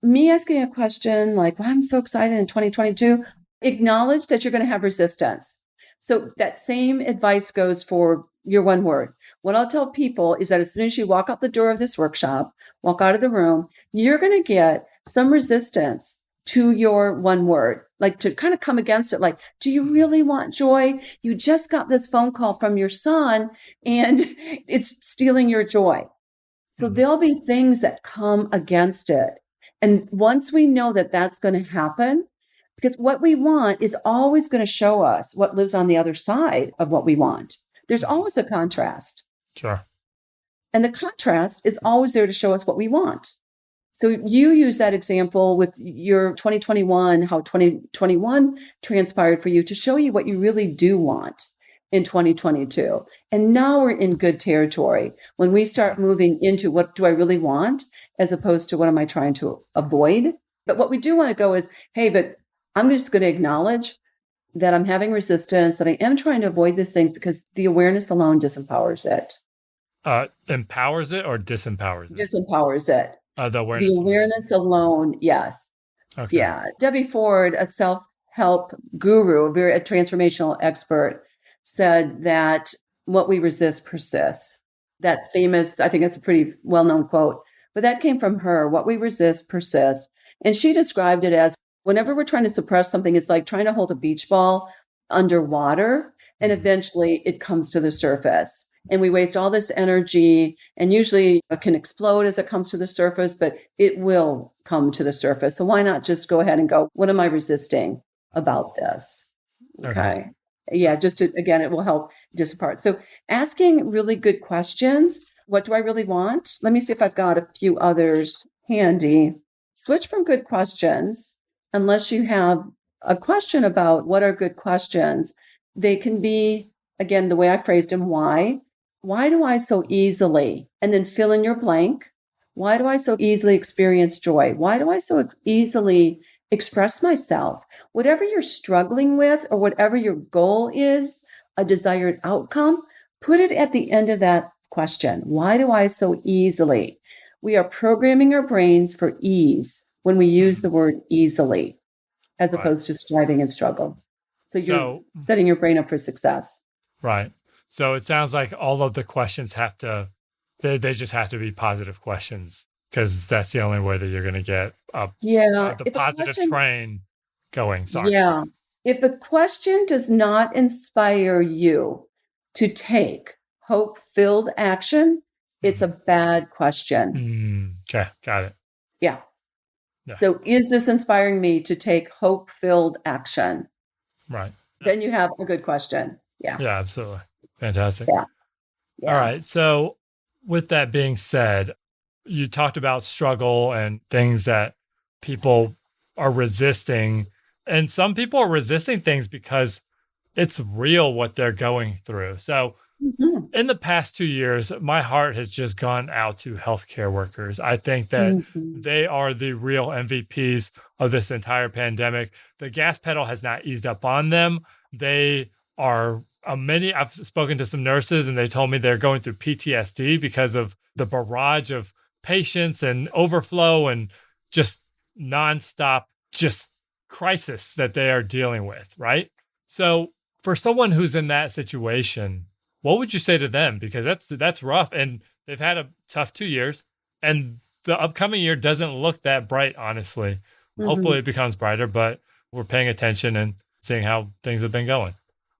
Me asking a question like, well, I'm so excited in 2022, acknowledge that you're going to have resistance. So that same advice goes for your one word. What I'll tell people is that as soon as you walk out the door of this workshop, walk out of the room, you're going to get some resistance to your one word, like to kind of come against it. Like, do you really want joy? You just got this phone call from your son and it's stealing your joy. So there'll be things that come against it. And once we know that that's going to happen, because what we want is always going to show us what lives on the other side of what we want. There's always a contrast. Sure. And the contrast is always there to show us what we want. So you use that example with your 2021, how 2021 transpired for you to show you what you really do want in 2022. And now we're in good territory when we start moving into what do I really want, as opposed to what am I trying to avoid. But what we do want to go is, hey, but I'm just going to acknowledge that I'm having resistance, that I am trying to avoid these things, because the awareness alone disempowers it. Empowers it or disempowers it? Disempowers it. The The awareness. awareness alone, yes. Okay. Yeah. Debbie Ford, a self-help guru, a transformational expert, said that what we resist persists. That famous, I think it's a pretty well-known quote, but that came from her. What we resist persists. And she described it as whenever we're trying to suppress something, it's like trying to hold a beach ball underwater, and eventually it comes to the surface. And we waste all this energy, and usually it can explode as it comes to the surface, but it will come to the surface. So why not just go ahead and go, what am I resisting about this? Okay. Yeah, again, it will help disapart. So asking really good questions. What do I really want? Let me see if I've got a few others handy. Switch from good questions, unless you have a question about what are good questions. They can be, again, the way I phrased them, why? Why do I so easily? And then fill in your blank. Why do I so easily experience joy? Why do I so easily express myself? Whatever you're struggling with or whatever your goal is, a desired outcome, put it at the end of that question. Why do I so easily? We are programming our brains for ease when we use the word easily, as opposed to striving and struggle. So you're setting your brain up for success. Right. So it sounds like all of the questions they just have to be positive questions, because that's the only way that you're going to get the positive train going. Sorry. Yeah. If a question does not inspire you to take hope-filled action, it's a bad question. Okay. Got it. Yeah. So is this inspiring me to take hope-filled action? Right. Yeah. Then you have a good question. Yeah. Yeah, absolutely. Fantastic. Yeah. All Yeah. right. So, with that being said, you talked about struggle and things that people are resisting. And some people are resisting things because it's real what they're going through. So, Mhm. in the past 2 years, my heart has just gone out to healthcare workers. I think that Mhm. they are the real MVPs of this entire pandemic. The gas pedal has not eased up on them. They are many. I've spoken to some nurses and they told me they're going through PTSD because of the barrage of patients and overflow and just nonstop, just crisis that they are dealing with. Right. So, for someone who's in that situation, what would you say to them? Because that's rough, and they've had a tough 2 years, and the upcoming year doesn't look that bright, honestly. Hopefully, Mhm. it becomes brighter, but we're paying attention and seeing how things have been going.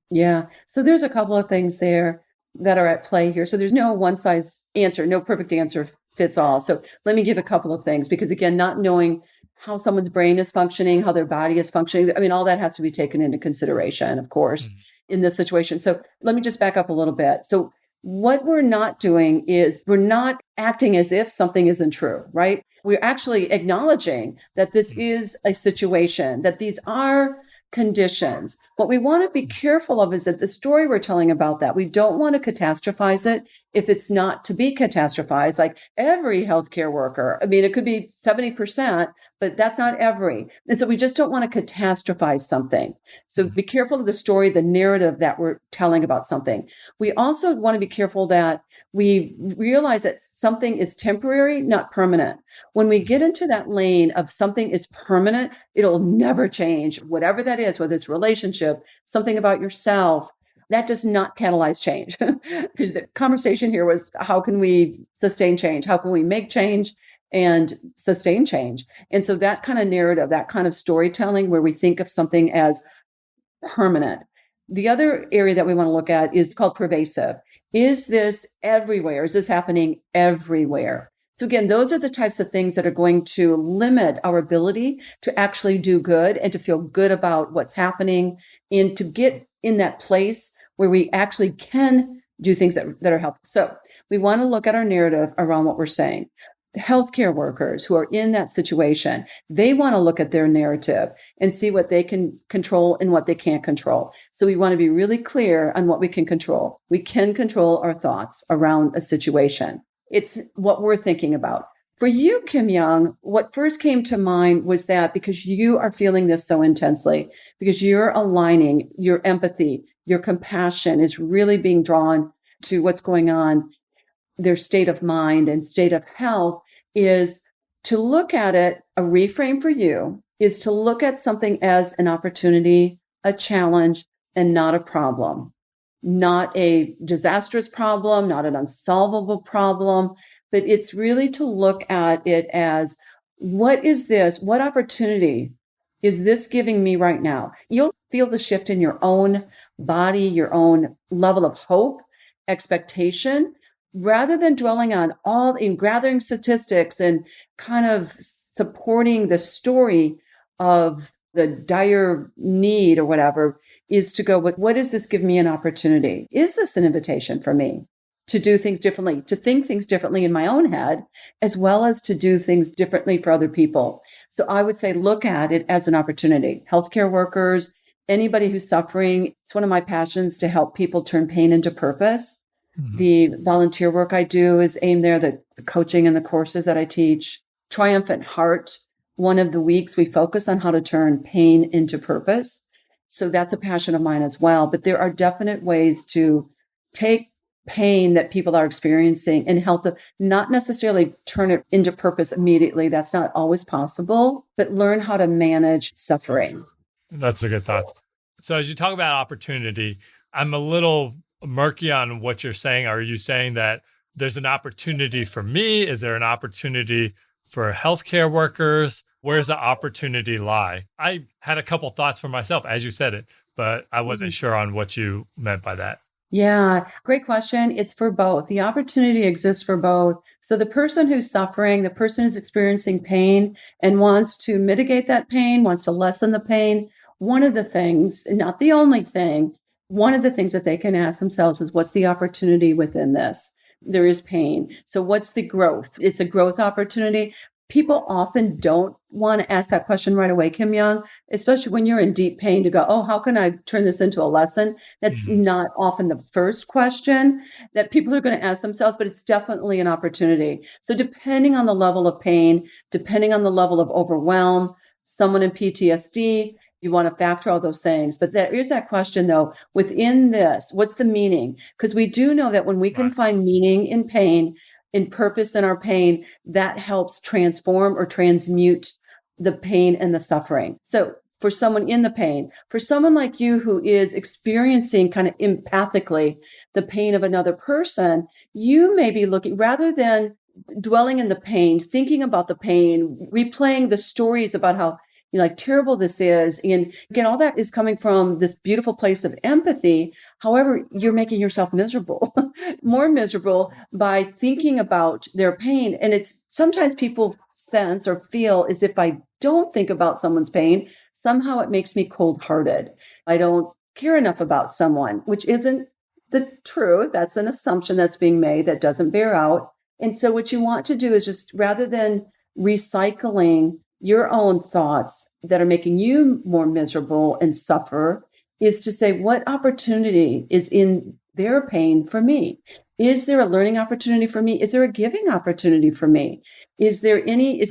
Yeah. So there's a couple of things there that are at play here. So there's no one size answer, no perfect answer fits all. So let me give a couple of things because again, not knowing how someone's brain is functioning, how their body is functioning, I mean, all that has to be taken into consideration, of course, Mhm. in this situation. So let me just back up a little bit. So what we're not doing is we're not acting as if something isn't true, right? We're actually acknowledging that this Mhm. is a situation, that these are conditions. What we want to be careful of is that the story we're telling about that, we don't want to catastrophize it if it's not to be catastrophized. Like every healthcare worker, I mean, it could be 70%, but that's not every. And so we just don't want to catastrophize something. So Mhm. be careful of the story, the narrative that we're telling about something. We also want to be careful that we realize that something is temporary, not permanent. When we get into that lane of something is permanent, it'll never change, whatever that is, whether it's relationship, something about yourself, that does not catalyze change. Because the conversation here was how can we sustain change? How can we make change and sustain change? And so that kind of narrative, that kind of storytelling where we think of something as permanent. The other area that we want to look at is called pervasive. Is this everywhere? Is this happening everywhere? So again, those are the types of things that are going to limit our ability to actually do good and to feel good about what's happening and to get in that place where we actually can do things that are helpful. So we want to look at our narrative around what we're saying. The healthcare workers who are in that situation, they want to look at their narrative and see what they can control and what they can't control. So we want to be really clear on what we can control. We can control our thoughts around a situation. It's what we're thinking about. For you, Kim Young, what first came to mind was that because you are feeling this so intensely, because you're aligning your empathy, your compassion is really being drawn to what's going on, their state of mind and state of health is to look at it, a reframe for you is to look at something as an opportunity, a challenge, and not a problem, not a disastrous problem, not an unsolvable problem, but it's really to look at it as what is this? What opportunity is this giving me right now? You'll feel the shift in your own body, your own level of hope, expectation, rather than dwelling on all in gathering statistics and kind of supporting the story of the dire need or whatever, is to go, what does this give me an opportunity? Is this an invitation for me to do things differently, to think things differently in my own head, as well as to do things differently for other people? So I would say, look at it as an opportunity. Healthcare workers, anybody who's suffering, it's one of my passions to help people turn pain into purpose. Mhm. The volunteer work I do is aimed there, the coaching and the courses that I teach. Triumphant Heart, one of the weeks we focus on how to turn pain into purpose. So that's a passion of mine as well. But there are definite ways to take pain that people are experiencing and help to not necessarily turn it into purpose immediately. That's not always possible, but learn how to manage suffering. That's a good thought. So, as you talk about opportunity, I'm a little murky on what you're saying. Are you saying that there's an opportunity for me? Is there an opportunity for healthcare workers? Where's the opportunity lie? I had a couple thoughts for myself as you said it, but I wasn't sure on what you meant by that. Yeah, great question. It's for both. The opportunity exists for both. So the person who's suffering, the person who's experiencing pain and wants to mitigate that pain, wants to lessen the pain, one of the things, not the only thing, one of the things that they can ask themselves is what's the opportunity within this? There is pain. So what's the growth? It's a growth opportunity. People often don't want to ask that question right away, Kim Young, especially when you're in deep pain to go, oh, how can I turn this into a lesson? That's Mhm. not often the first question that people are going to ask themselves, but it's definitely an opportunity. So depending on the level of pain, depending on the level of overwhelm, someone in PTSD, you want to factor all those things. But there is that question though, within this, what's the meaning? Because we do know that when we can Right. find meaning in pain, in purpose in our pain, that helps transform or transmute the pain and the suffering. So for someone in the pain, for someone like you who is experiencing kind of empathically the pain of another person, you may be looking rather than dwelling in the pain, thinking about the pain, replaying the stories about how like terrible this is. And again, all that is coming from this beautiful place of empathy. However, you're making yourself miserable, more miserable by thinking about their pain. And it's sometimes people sense or feel as if I don't think about someone's pain, somehow it makes me cold hearted. I don't care enough about someone, which isn't the truth. That's an assumption that's being made that doesn't bear out. And so, what you want to do is just rather than recycling your own thoughts that are making you more miserable and suffer, is to say, what opportunity is in their pain for me? Is there a learning opportunity for me? Is there a giving opportunity for me? Is Sure.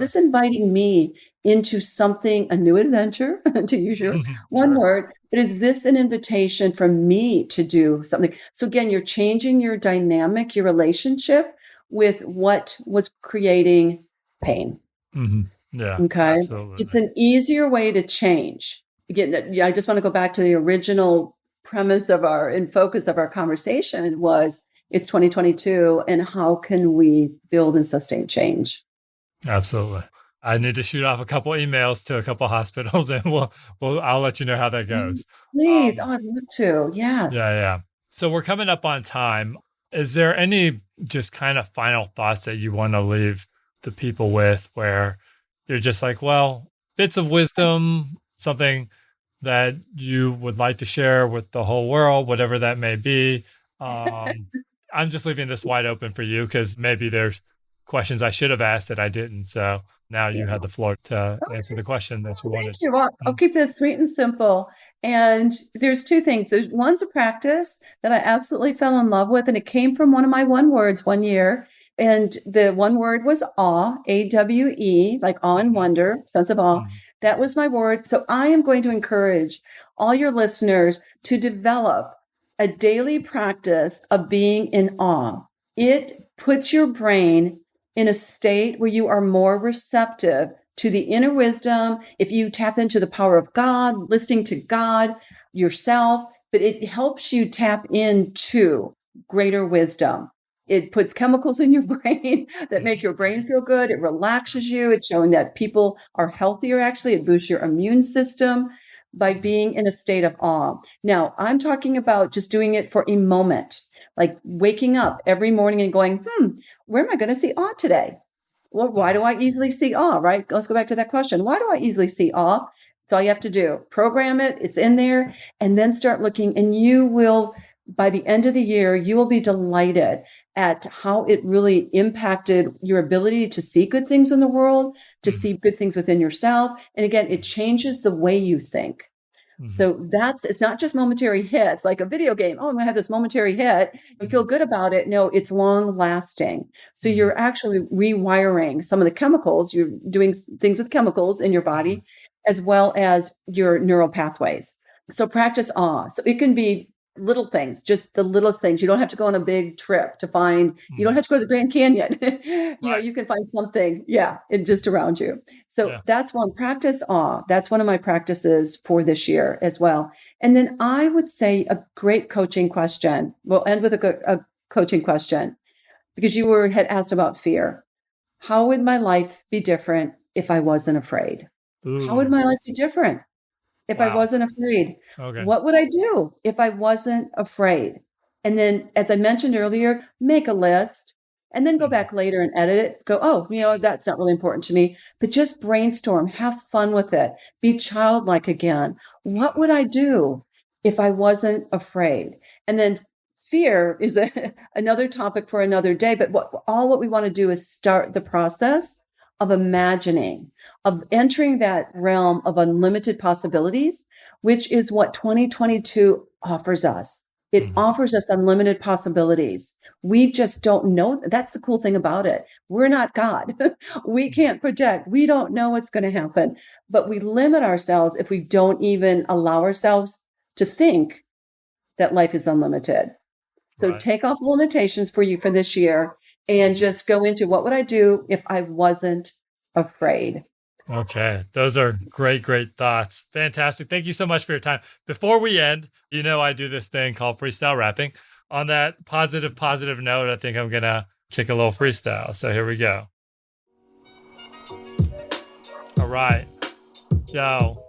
this inviting me into something, a new adventure, to use your one Sure. word, but is this an invitation for me to do something? So again, you're changing your dynamic, your relationship with what was creating pain. Mhm. Yeah, Okay. It's absolutely. an easier way to change. Again, yeah, I just want to go back to the original premise of our and focus of our conversation was it's 2022 and how can we build and sustain change? Absolutely. I need to shoot off a couple emails to a couple hospitals, and I'll let you know how that Mm, goes. please. Oh, Um, I'd love to. yeah, Yes. yeah. So we're coming up on time. Is there any just kind of final thoughts that you want to leave the people with where you're just like, well, bits of wisdom, something that you would like to share with the whole world, whatever that may be? Um, I'm just leaving this wide open for you because maybe there's questions I should have asked that I didn't. So now Yeah. you have the floor to answer Okay. the question that you Oh, thank wanted. you. Well, I'll Mm, keep this sweet and simple. And there's two things. There's one's a practice that I absolutely fell in love with, and it came from one of my one words one year. And the one word was awe, AWE, like awe and mhm, wonder, sense of awe. mhm, That was my word. So I am going to encourage all your listeners to develop a daily practice of being in awe. It puts your brain in a state where you are more receptive to the inner wisdom. If you tap into the power of God, listening to God, yourself, but it helps you tap into greater wisdom. It puts chemicals in your brain that make mhm, your brain mhm. feel good. It Sure. relaxes you. It's showing that people are healthier, actually. It boosts your immune system by Mhm, being in a state of awe. Now, I'm talking about just doing it for a moment, like waking up every morning and going, where am I going to see awe today? Well, why mhm, do I easily see awe, right? Let's go back to that question. Why do I easily see awe? It's all you have to do. Program it, it's in there, and then start looking. And you will, by the end of the year, you will be delighted at how it really impacted your ability to see good things in the world, to mhm, see good things within yourself. And again, it mhm, changes the way you think. mhm, So it's not just momentary hits like a video game. Oh, I'm going to have this momentary hit. You feel mhm, good about it. No, it's long lasting. So mhm, you're actually rewiring some of the chemicals. You're doing things with chemicals in your mhm, body as well as your neural pathways. So practice awe. So it can be little things, just the littlest things. You don't have to go on a big trip to find, you don't mhm. have to go to the Grand Canyon. Right. You can find something, yeah, just around you. So Yeah. that's one practice awe. That's one of my practices for this year as well. And then I would say a great coaching question. We'll end with a coaching question because had asked about fear. How would my life be different if I wasn't afraid? How would Ooh, my life be different if I wow. wasn't afraid? Okay. What would I do if I wasn't afraid? And then, as I mentioned earlier, make a list. and then go back later and edit it. Go, oh, that's not really important to me, but just brainstorm, have fun with it, be childlike again. What would I do if I wasn't afraid? And then fear is another topic for another day. But what we want to do is start the process of imagining, of entering that realm of unlimited possibilities, which is what 2022 offers us. It offers us unlimited possibilities. We just don't know. That's the cool thing about it. We're not God. We can't project. We don't know what's going to happen, but we limit ourselves if we don't even allow ourselves to think that life is unlimited. So take off limitations for you for this year and just go into what would I do if I wasn't afraid? Okay. Those are great, great thoughts. Fantastic. Thank you so much for your time. Before we end, I do this thing called freestyle rapping. On that positive note, I think I'm going to kick a little freestyle. So here we go. All right. Yo,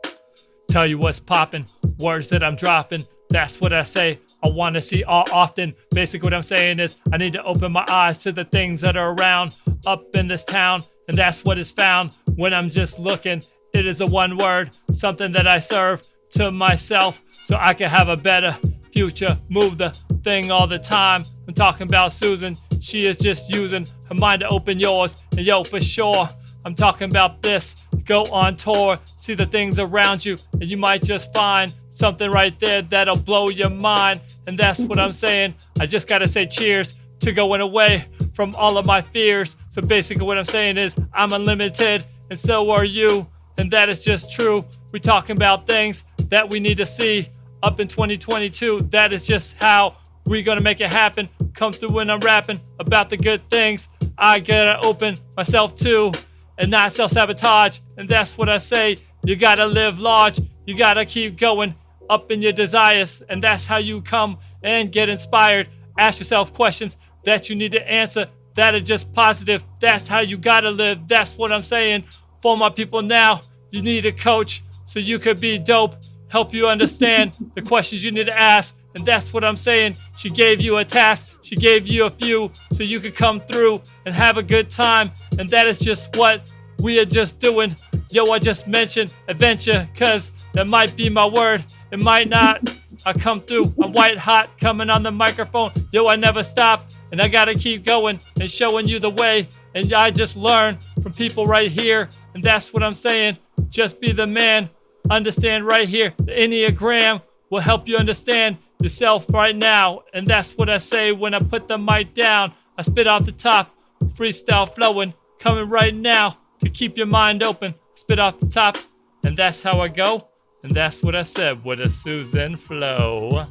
tell you what's popping, words that I'm dropping. That's what I say. I want to see all often. Basically, what I'm saying is I need to open my eyes to the things that are around up in this town. And that's what is found when I'm just looking. It is a one word, something that I serve to myself so I can have a better future. Move the thing all the time. I'm talking about Susan. She is just using her mind to open yours. And yo, for sure, I'm talking about this. Go on tour, see the things around you, and you might just find something right there that'll blow your mind. And that's what I'm saying. I just gotta say cheers to going away from all of my fears. So basically what I'm saying is I'm unlimited and so are you. And that is just true. We're talking about things that we need to see up in 2022. That is just how we're gonna make it happen. Come through when I'm rapping about the good things. I gotta open myself to and not self-sabotage. And that's what I say. You gotta live large. You gotta keep going up in your desires. And that's how you come and get inspired. Ask yourself questions that you need to answer that are just positive. That's how you gotta live. That's what I'm saying. For my people now, you need a coach so you could be dope. Help you understand the questions you need to ask. And that's what I'm saying. She gave you a task. She gave you a few so you could come through and have a good time. And that is just what we are just doing. Yo, I just mentioned adventure because that might be my word. It might not. I come through. I'm white hot coming on the microphone. Yo, I never stop. And I got to keep going and showing you the way. And I just learn from people right here. And that's what I'm saying. Just be the man. Understand right here. The Enneagram will help you understand yourself right now. And that's what I say when I put the mic down. I spit off the top, freestyle flowing, coming right now to keep your mind open. Spit off the top, and that's how I go. And that's what I said with a Susan flow.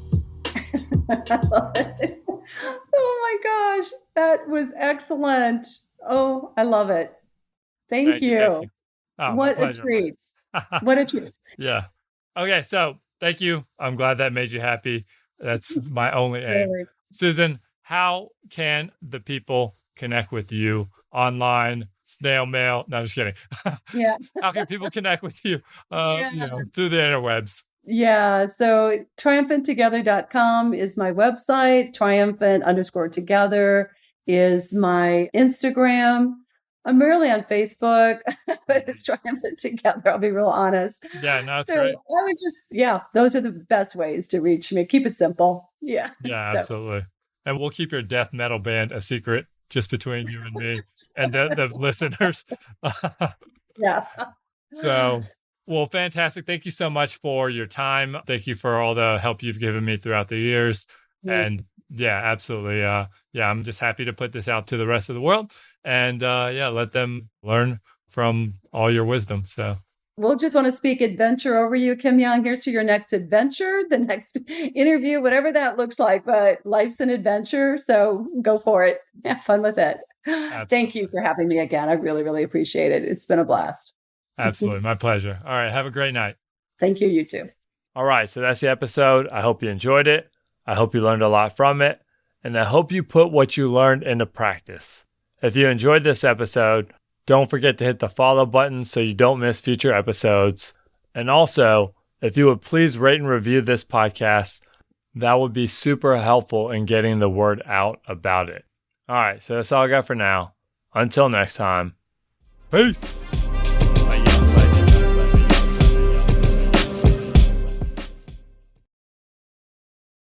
I love it. Oh my gosh, that was excellent. Oh, I love it. Thank you. Thank you. Oh, what a treat. What a treat. Yeah. Okay, so thank you. I'm glad that made you happy. That's my only aim. Susan, how can the people connect with you online, snail mail? No, I'm just kidding. Yeah. How can people connect with you through the interwebs? Yeah. So triumphanttogether.com is my website. Triumphant_together is my Instagram. I'm rarely on Facebook, but it's Triumphant Together. I'll be real honest. Yeah, no, that's so great. I would those are the best ways to reach me. Keep it simple. Yeah. Yeah, absolutely. And we'll keep your death metal band a secret just between you and me and the listeners. Yeah. So, well, fantastic. Thank you so much for your time. Thank you for all the help you've given me throughout the years. Yes. And yeah, absolutely. I'm just happy to put this out to the rest of the world and let them learn from all your wisdom. So we'll just want to speak adventure over you, Kim Young. Here's to your next adventure, the next interview, whatever that looks like. But life's an adventure, so go for it. Have fun with it. Absolutely. Thank you for having me again. I really, really appreciate it. It's been a blast. Absolutely. My pleasure. All right. Have a great night. Thank you. You too. All right. So that's the episode. I hope you enjoyed it. I hope you learned a lot from it. And I hope you put what you learned into practice. If you enjoyed this episode, don't forget to hit the follow button so you don't miss future episodes. And also, if you would please rate and review this podcast, that would be super helpful in getting the word out about it. All right, so that's all I got for now. Until next time, peace.